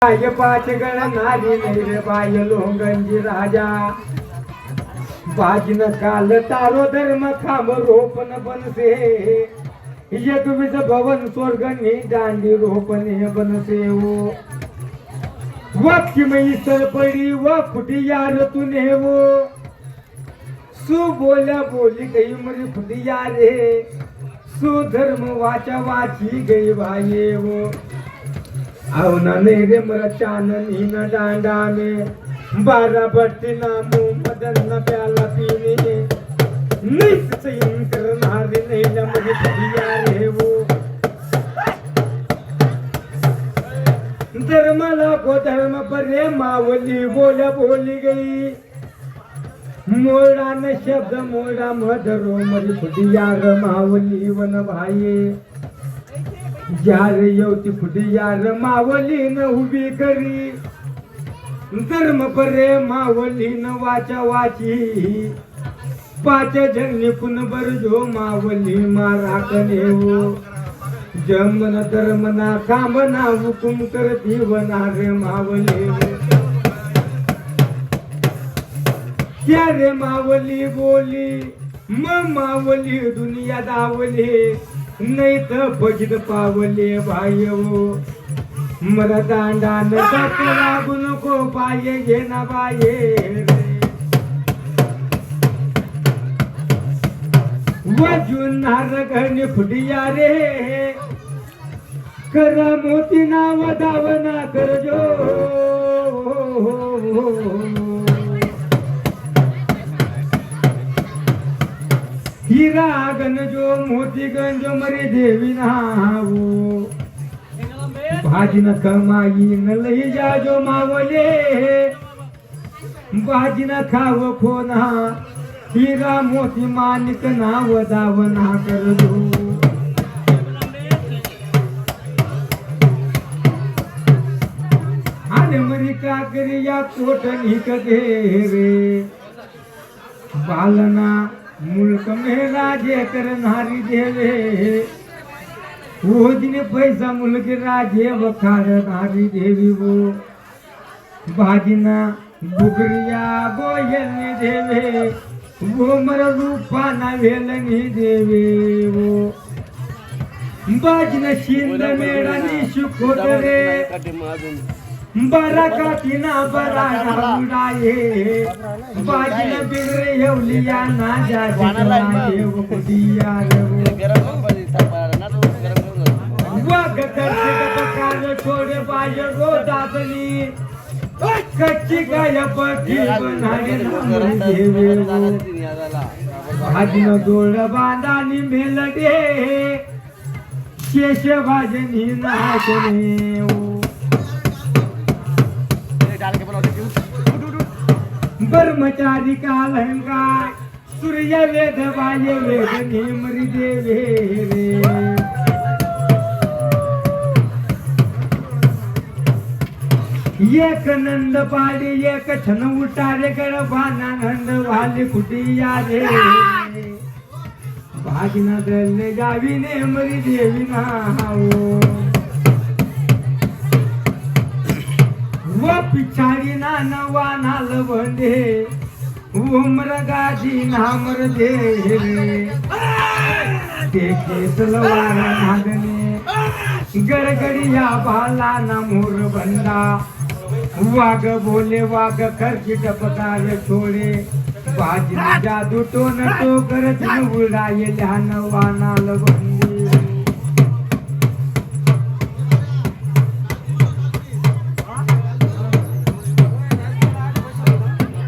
bye पाच गळ नारी नैर बाय लोंगंजी राजा बाजीन काल तारो धर्म खांब रोपन बनसे यदुविज भवन स्वर्गनी दांडी रोपणे बनसे ओ वाक्य में सरपडी व फुटी यार तूने वो सु बोल्या बोली गई मरी फुटी यारे सु धर्म वाचा वाची गई भाई वो आवना नेरे मरा चाननी न डांडा में बारा बट्टी नामो मदन न प्याला पीने निस सैन करनारे नैला मुझे फुटिया रे वो धर्मला को धर्म परे मावली बोला बोली गई मोड़ा न शब्द मोड़ा मधरो मरी फुटिया रे मावली वन भाई यार येवती फुटी यार मावली न उभी करी धर्म परे मावली न वाचा वाची पाच जन्नी पुन बरजो मावली मारा कने हो जमन धर्म ना काम ना हुकुम करती वनार मावली क्या रे मावली बोली मावली दुनिया दावली नहीं तो बजद पावले भाइयों मरा दांडा न सकला गुन को पाए ये ना पाए वजुन नार घने फुटिया रे कर मोती ना वदावना कर जो हीरा गन जो मोती गन जो मरे देवी नावो भाजी न कमाई न लई जा जो मावले भाजी न खाव खोना हीरा मोती मानिक नाव दावना कर दो आने मरी का करिया कोटनी कदे रे बालना मुल्क में राजे कर नारी देवे वो जिने पैसा मुल्क राजे वखार नारी देवी वो बाजिना बुगरिया गोयलनी देवे वो मर रूपा ना वेलनी देवे वो बाजिना शिंद मेरा निशु कोटरे बरा काटीना बरा उडाये बाजीना बिगरे येवलिया ना जाजे वो कुदिया वग करते बकार छोड़े बाय गोदातनी कच्ची गाय पट्टी बनाने देवे बाजीना दोड बांधानी मेलडे शेष भाजनी नाचने ब्रह्मचारी का लहंगा सूर्य वेद बाय वेद निमरी देवे रे एक नंद पाली एक छन उतारे कर भाना नंद वाली कुटिया रे भागिना दल जावी ने मरी देवी नाओ वो पिछाड़ी ना नवा नाल बंदे वो मरगाजी नामर दे रे देखे तलवार नागने गड़गड़िया बाला न मोर बंदा वाग बोले वाग खर्च टपकार छोड़े बाजी जादू तो न तो कर दिन उड़ाए ध्यान वाना लगन